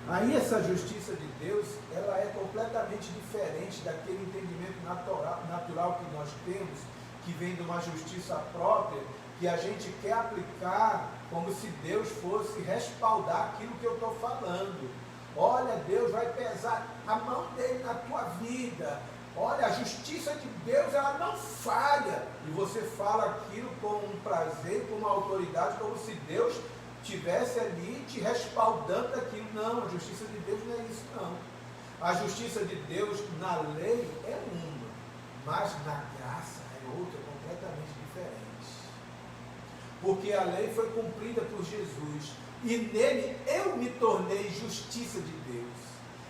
Aí essa justiça de Deus, ela é completamente diferente daquele entendimento natural que nós temos, que vem de uma justiça própria, que a gente quer aplicar como se Deus fosse respaldar aquilo que eu estou falando. Olha, Deus vai pesar a mão dele na tua vida. Olha, a justiça de Deus, ela não falha. E você fala aquilo com um prazer, com uma autoridade, como se Deus estivesse ali te respaldando daquilo. Não, a justiça de Deus não é isso, não. A justiça de Deus na lei é uma, mas na graça é outra, completamente diferente. Porque a lei foi cumprida por Jesus, e nele eu me tornei justiça de Deus.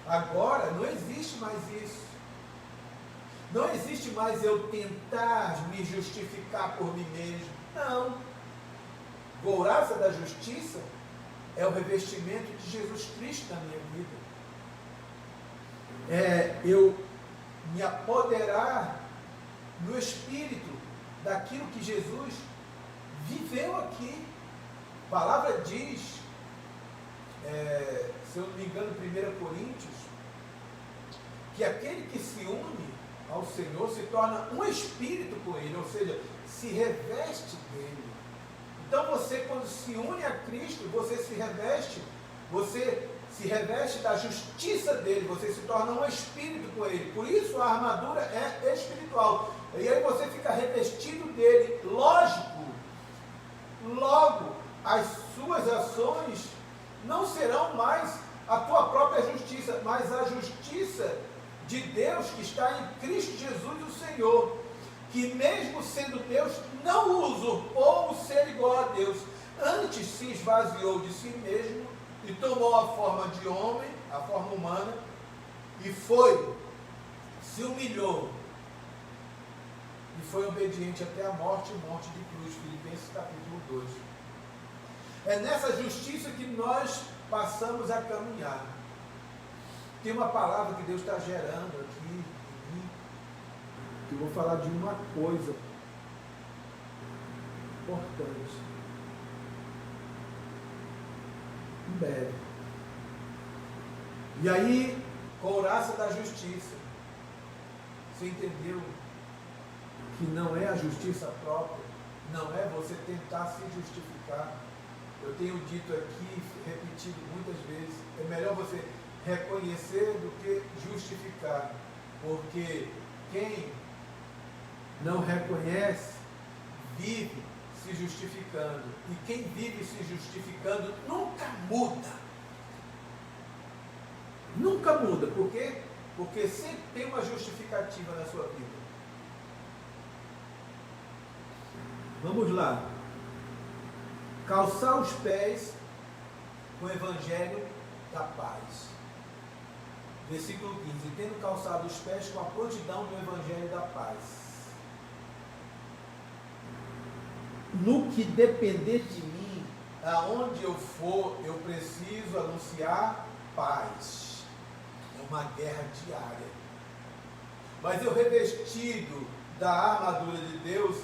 Agora não existe mais isso. Não existe mais eu tentar me justificar por mim mesmo. Não. Couraça da justiça é o revestimento de Jesus Cristo na minha vida. É eu me apoderar no Espírito daquilo que Jesus viveu aqui. A palavra diz, se eu não me engano, 1 Coríntios, que aquele que se une ao Senhor se torna um espírito com Ele, ou seja, se reveste dele. Então você, quando se une a Cristo, você se reveste da justiça dele, você se torna um espírito com ele. Por isso a armadura é espiritual. E aí você fica revestido dele. Lógico, logo as suas ações não serão mais a tua própria justiça, mas a justiça de Deus que está em Cristo Jesus, o Senhor, que mesmo sendo Deus, não usurpou o ser igual a Deus, antes se esvaziou de si mesmo e tomou a forma de homem, a forma humana, e se humilhou, e foi obediente até a morte de cruz. Filipenses capítulo 2. É nessa justiça que nós passamos a caminhar. Tem uma palavra que Deus está gerando aqui em mim, que eu vou falar de uma coisa importante. Em breve. E aí, couraça da justiça. Você entendeu que não é a justiça própria, não é você tentar se justificar. Eu tenho dito aqui, repetido muitas vezes, é melhor você reconhecer do que justificar, porque quem não reconhece vive se justificando, e quem vive se justificando nunca muda. Por quê? Porque sempre tem uma justificativa na sua vida. Vamos lá. Calçar os pés com o evangelho da paz. Versículo 15. Tendo calçado os pés com a prontidão do evangelho da paz. No que depender de mim, aonde eu for, eu preciso anunciar paz. É uma guerra diária. Mas eu, revestido da armadura de Deus,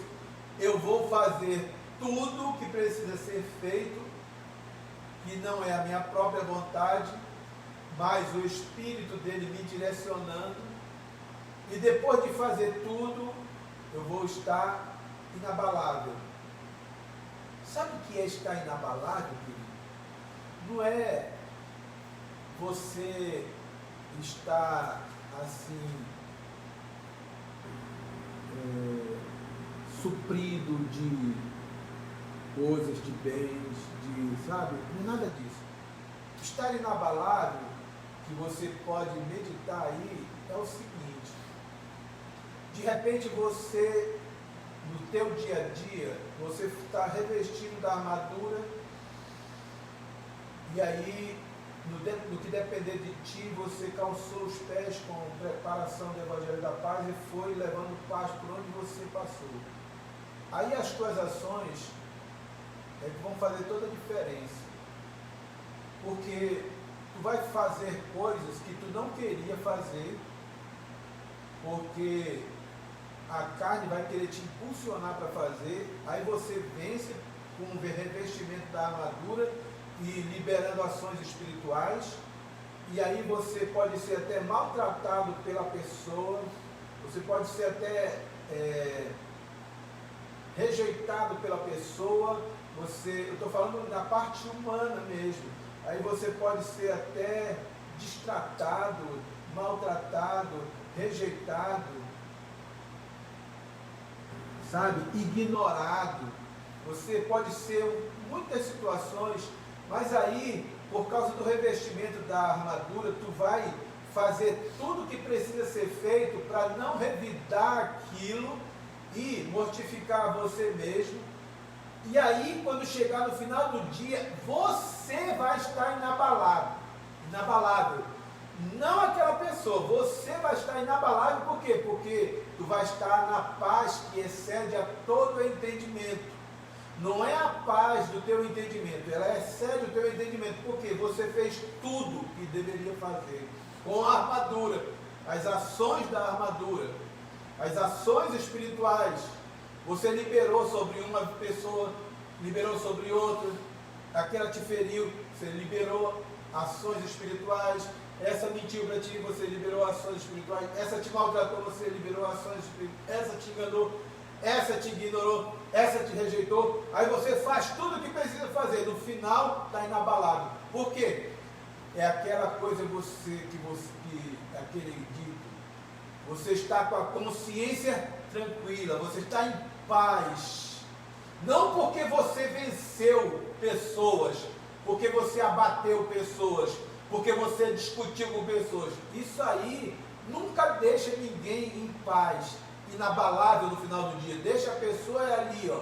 eu vou fazer tudo o que precisa ser feito, que não é a minha própria vontade, mas o Espírito dele me direcionando. E depois de fazer tudo, eu vou estar inabalável. Sabe o que é estar inabalável, querido? Não é você estar assim, suprido de coisas, de bens, sabe? Não é nada disso. Estar inabalável, que você pode meditar aí, é o seguinte: de repente você, no teu dia a dia, você está revestido da armadura, e aí, no que depender de ti, você calçou os pés com preparação do Evangelho da Paz e foi levando paz por onde você passou. Aí as tuas ações é que vão fazer toda a diferença, porque tu vai fazer coisas que tu não queria fazer, porque a carne vai querer te impulsionar para fazer. Aí você vence com o revestimento da armadura e liberando ações espirituais, e aí você pode ser até maltratado pela pessoa, você pode ser até rejeitado pela pessoa, eu estou falando da parte humana mesmo, aí você pode ser até destratado, maltratado, rejeitado, sabe, ignorado. Você pode ser muitas situações, mas aí, por causa do revestimento da armadura, tu vai fazer tudo o que precisa ser feito para não revidar aquilo e mortificar você mesmo. E aí, quando chegar no final do dia, você vai estar inabalável. Não aquela pessoa, você vai estar inabalável, por quê? Porque tu vai estar na paz que excede a todo entendimento. Não é a paz do teu entendimento, ela excede o teu entendimento, porque você fez tudo que deveria fazer, com a armadura, as ações da armadura, as ações espirituais, você liberou sobre uma pessoa, liberou sobre outra, aquela te feriu, você liberou ações espirituais, essa mentiu para ti, você liberou ações espirituais, essa te maltratou, você liberou ações espirituais, essa te enganou, essa te ignorou, essa te rejeitou, aí você faz tudo o que precisa fazer, no final está inabalável. Por quê? É aquela coisa aquele dito, você está com a consciência tranquila, você está em paz, não porque você venceu pessoas, porque você abateu pessoas, porque você discutiu com pessoas, isso aí nunca deixa ninguém em paz, inabalável no final do dia, deixa a pessoa ali, ó,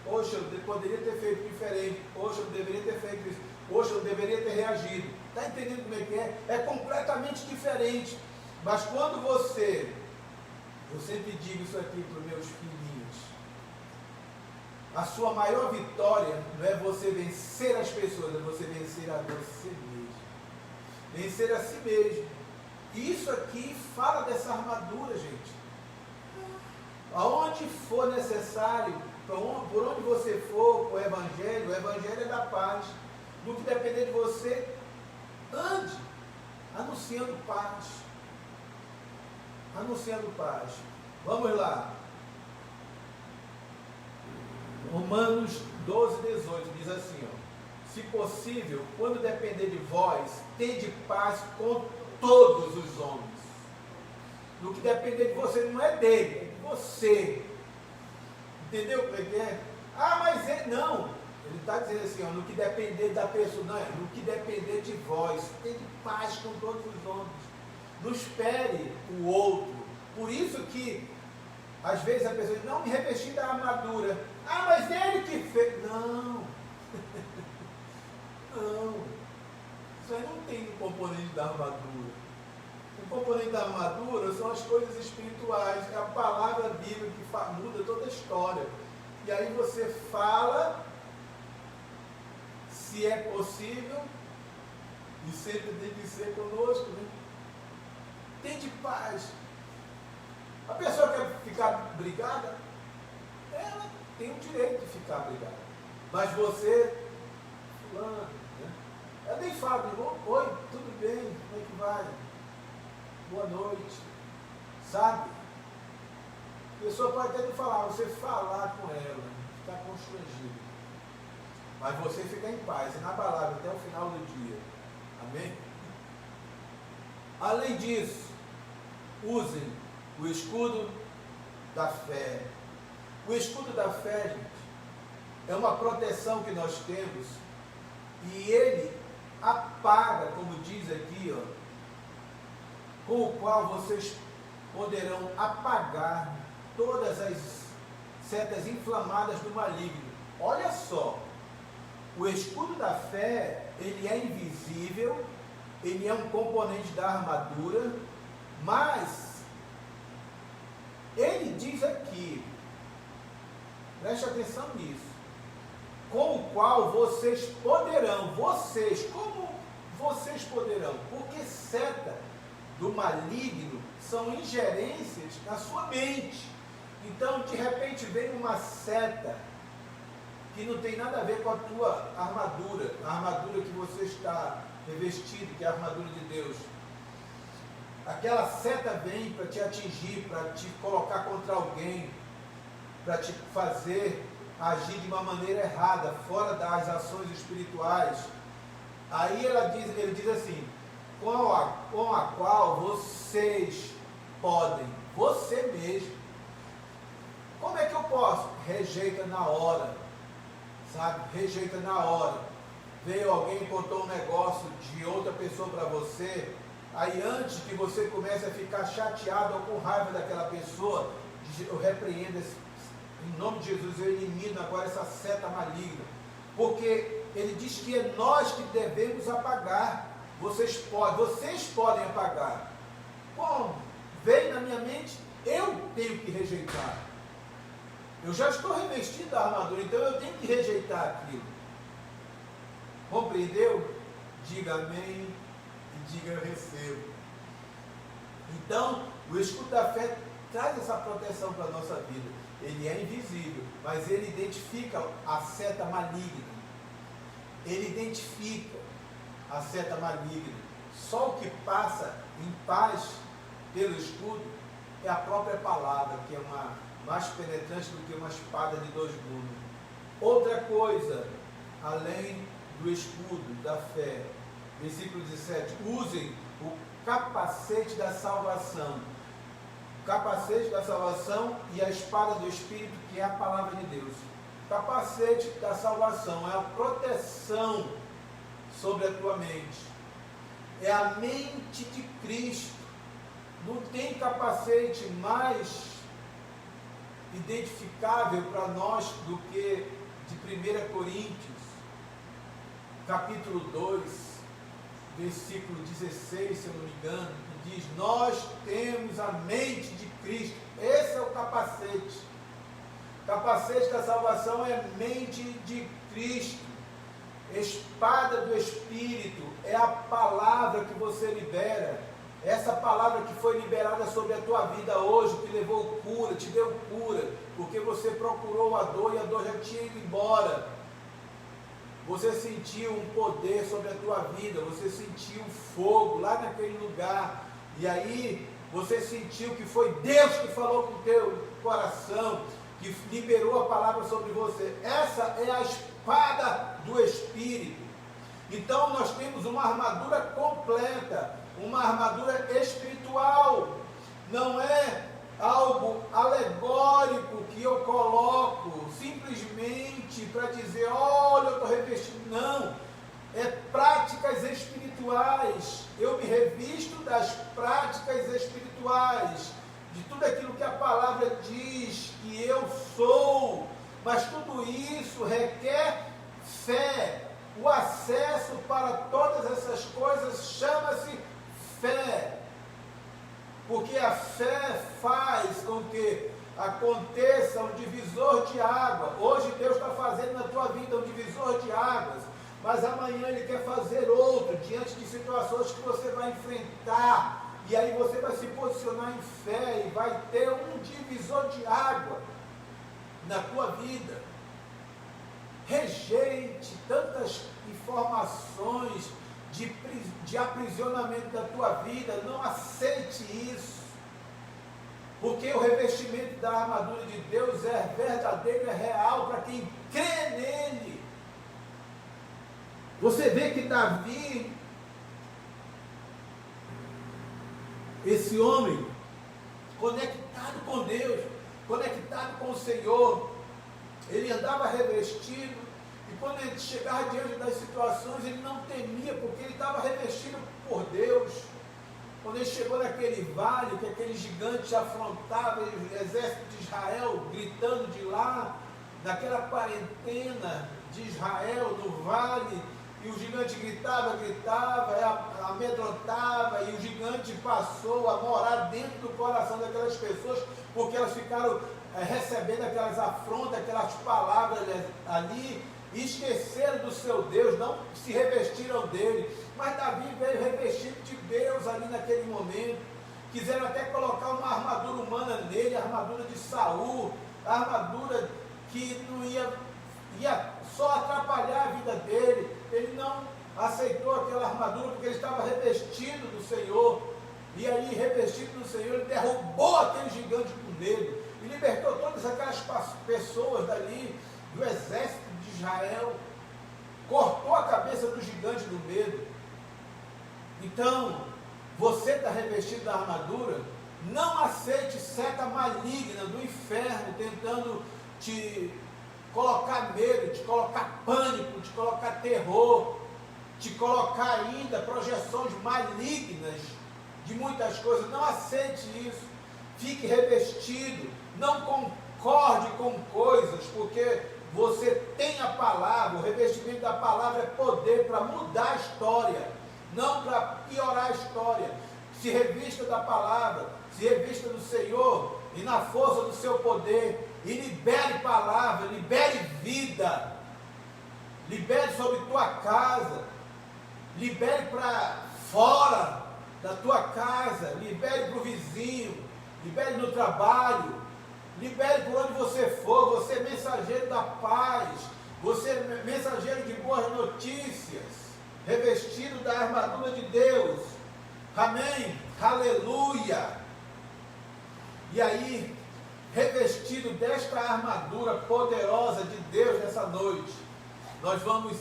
poxa, eu poderia ter feito diferente, poxa, eu deveria ter feito isso, poxa, eu deveria ter reagido, está entendendo como é que é? É completamente diferente, mas quando eu sempre digo isso aqui para os meus filhinhos, a sua maior vitória não é você vencer as pessoas, é você vencer a você mesmo, vencer a si mesmo, e isso aqui fala dessa armadura, gente. Aonde for necessário, por onde você for, o Evangelho é da paz. No que depender de você, ande, anunciando paz. Anunciando paz. Vamos lá. Romanos 12, 18 diz assim, ó, se possível, quando depender de vós, tende paz com todos os homens. No que depender de você, não é dele, é de você. Entendeu como é que é? Ah, mas não. Ele está dizendo assim, ó, no que depender da pessoa, não é, no que depender de vós, tende paz com todos os homens. Não espere o outro. Por isso que, às vezes a pessoa diz, não me revesti da armadura. Ah, mas ele que fez. Não. Não. Isso aí não tem componente da armadura. O componente da armadura são as coisas espirituais, é a palavra bíblica que muda toda a história. E aí você fala, se é possível, e sempre tem que ser conosco, né? Tem de paz. A pessoa quer ficar brigada, ela tem o direito de ficar brigada. Mas você, fulano, né? Ela nem fala, oi, tudo bem, como é que vai? Boa noite, sabe? A pessoa pode até não falar, você falar com ela, ficar constrangido, mas você ficar em paz, inabalável até o final do dia, amém? Além disso, usem o escudo da fé. O escudo da fé, gente, é uma proteção que nós temos, e ele apaga, como diz aqui, ó, com o qual vocês poderão apagar todas as setas inflamadas do maligno. Olha só, o escudo da fé, ele é invisível, ele é um componente da armadura, mas ele diz aqui, preste atenção nisso, com o qual vocês poderão, como vocês poderão, porque seta do maligno são ingerências na sua mente. Então, de repente, vem uma seta que não tem nada a ver com a tua armadura, a armadura que você está revestido, que é a armadura de Deus. Aquela seta vem para te atingir, para te colocar contra alguém, para te fazer agir de uma maneira errada, fora das ações espirituais. Aí ele diz assim, com a qual vocês podem, você mesmo. Como é que eu posso? Rejeita na hora, sabe? Rejeita na hora. Veio alguém e contou um negócio de outra pessoa para você, aí antes que você comece a ficar chateado ou com raiva daquela pessoa, eu repreendo, em nome de Jesus, eu elimino agora essa seta maligna, porque ele diz que é nós que devemos apagar. Vocês podem apagar. Como? Veio na minha mente, eu tenho que rejeitar. Eu já estou revestido da armadura, então eu tenho que rejeitar aquilo. Compreendeu? Diga amém e diga eu recebo. Então, o escudo da fé traz essa proteção para a nossa vida. Ele é invisível, mas ele identifica a seta maligna. Ele identifica a seta maligna. Só o que passa em paz pelo escudo é a própria palavra, que é mais penetrante do que uma espada de dois gumes. Outra coisa, além do escudo da fé, versículo 17, usem o capacete da salvação. O capacete da salvação e a espada do Espírito, que é a palavra de Deus. O capacete da salvação é a proteção sobre a tua mente. É a mente de Cristo. Não tem capacete mais identificável para nós do que de 1 Coríntios, capítulo 2, versículo 16, se eu não me engano, que diz, nós temos a mente de Cristo. Esse é o capacete. O capacete da salvação é a mente de Cristo. Espada do Espírito é a palavra que você libera. Essa palavra que foi liberada sobre a tua vida hoje, que levou cura, te deu cura, porque você procurou a dor e a dor já tinha ido embora. Você sentiu um poder sobre a tua vida, você sentiu fogo lá naquele lugar, e aí você sentiu que foi Deus que falou com o teu coração, que liberou a palavra sobre você. Essa é a espada do Espírito. Então nós temos uma armadura completa, uma armadura espiritual. Não é algo alegórico que eu coloco simplesmente para dizer, olha, eu estou revestido. Não, é práticas espirituais. Eu me revisto das práticas espirituais, de tudo aquilo que a palavra diz que eu sou. Mas tudo isso requer fé. O acesso para todas essas coisas chama-se fé. Porque a fé faz com que aconteça um divisor de água. Hoje Deus está fazendo na tua vida um divisor de águas, mas amanhã Ele quer fazer outro, diante de situações que você vai enfrentar, e aí você vai se posicionar em fé, e vai ter um divisor de água na tua vida. Rejeite tantas informações de aprisionamento da tua vida, não aceite isso, porque o revestimento da armadura de Deus é verdadeiro, é real para quem crê nele. Você vê que Davi, esse homem conectado com Deus, conectado com o Senhor, ele andava revestido. E quando ele chegava diante das situações, ele não temia, porque ele estava revestido por Deus. Quando ele chegou naquele vale, que aquele gigante afrontava o exército de Israel, gritando de lá, naquela quarentena de Israel, no vale, e o gigante gritava, amedrontava, e o gigante passou a morar dentro do coração daquelas pessoas, porque elas ficaram recebendo aquelas afrontas, aquelas palavras ali, e esqueceram do seu Deus, não se revestiram dele. Mas Davi veio revestido de Deus ali naquele momento. Quiseram até colocar uma armadura humana nele, a armadura de Saul, a armadura que não ia ia só atrapalhar a vida dele. Ele não aceitou aquela armadura porque ele estava revestido do Senhor. E aí, revestido do Senhor, ele derrubou aquele gigante com medo e libertou todas aquelas pessoas dali, do exército de Israel. Cortou a cabeça do gigante do medo. Então, você está revestido da armadura. Não aceite seta maligna do inferno tentando te colocar medo, te colocar pânico, te colocar terror, te colocar ainda projeções malignas de muitas coisas. Não aceite isso. Fique revestido. Não concorde com coisas, porque você tem a palavra. O revestimento da palavra é poder para mudar a história, não para piorar a história. Se revista da palavra, se revista do Senhor e na força do seu poder, e libere palavra, libere vida, libere sobre tua casa, libere para fora da tua casa, libere para o vizinho, libere no trabalho, libere por onde você for. Você é mensageiro da paz, você é mensageiro de boas notícias, revestido da armadura de Deus. Amém? Aleluia! E aí, revestido desta armadura poderosa de Deus nessa noite, nós vamos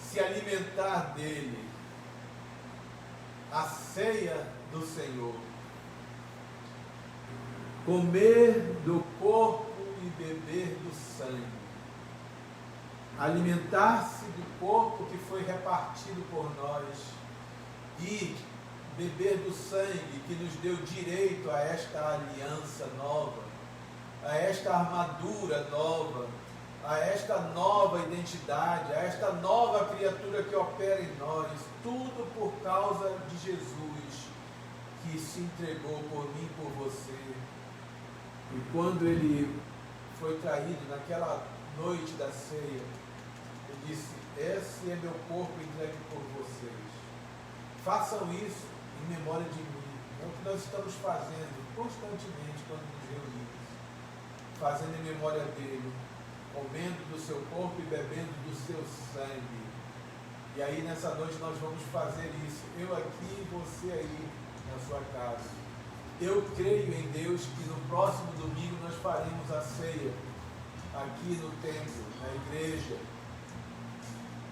se alimentar dele. A ceia do Senhor. Comer do corpo e beber do sangue. Alimentar-se do corpo que foi repartido por nós e beber do sangue que nos deu direito a esta aliança nova, a esta armadura nova, a esta nova identidade, a esta nova criatura que opera em nós, tudo por causa de Jesus, que se entregou por mim e por você. E quando ele foi traído naquela noite da ceia, ele disse: esse é meu corpo entregue por vocês. Façam isso em memória de mim. É o que nós estamos fazendo constantemente quando nos reunimos, fazendo em memória dele, comendo do seu corpo e bebendo do seu sangue. E aí nessa noite nós vamos fazer isso, eu aqui e você aí na sua casa. Eu creio em Deus que no próximo domingo nós faremos a ceia aqui no templo, na igreja.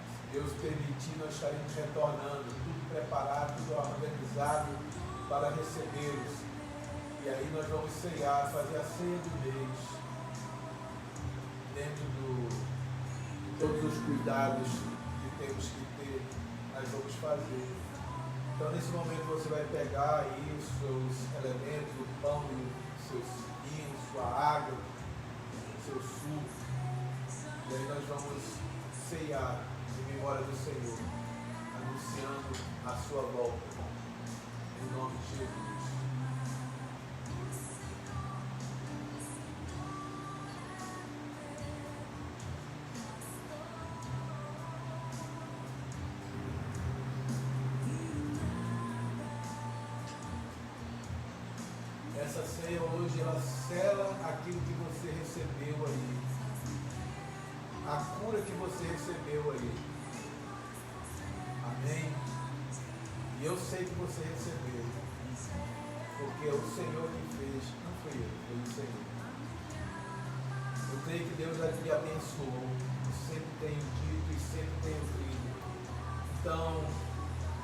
Se Deus permitir, nós estaremos retornando, tudo preparado, tudo organizado para recebê-los. E aí nós vamos ceiar, fazer a ceia do mês, dentro de todos os cuidados que temos que ter, nós vamos fazer. Então nesse momento você vai pegar aí os seus elementos, o pão, seus vinhos, sua água, seu suco, e aí nós vamos ceiar em memória do Senhor, anunciando a sua volta, em nome de Jesus. Essa ceia hoje, ela sela aquilo que você recebeu aí, a cura que você recebeu aí. Amém? E eu sei que você recebeu, porque é o Senhor que fez, não foi eu, foi o Senhor. Eu creio que Deus lhe abençoou, eu sempre tenho dito e sempre tenho crido. Então,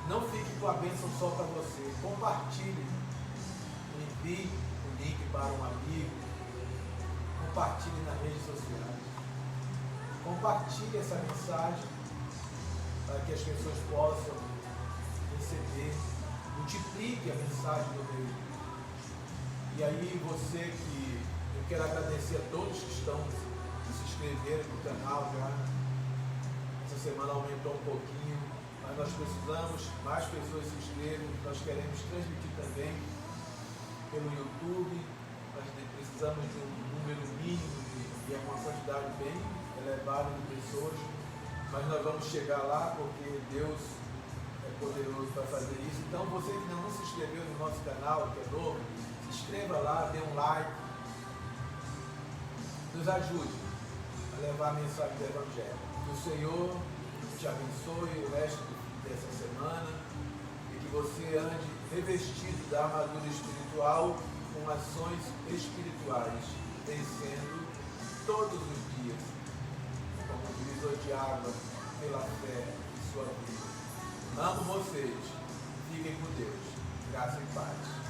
não fique com a bênção só para você, compartilhe. Envie o link para um amigo, compartilhe nas redes sociais, compartilhe essa mensagem para que as pessoas possam receber, multiplique a mensagem do reino. E aí você que, eu quero agradecer a todos que estão se inscreveram no canal já, essa semana aumentou um pouquinho, mas nós precisamos, mais pessoas se inscrevam, nós queremos transmitir também pelo YouTube, nós precisamos de um número mínimo e uma quantidade bem elevada de pessoas, mas nós vamos chegar lá porque Deus é poderoso para fazer isso. Então você que ainda não se inscreveu no nosso canal, que é novo, se inscreva lá, dê um like, nos ajude a levar a mensagem do Evangelho. Que o Senhor te abençoe o resto dessa semana e que você ande revestido da armadura espiritual com ações espirituais, vencendo todos os dias, como divisor de água pela fé em sua vida. Amo vocês. Fiquem com Deus. Graça e paz.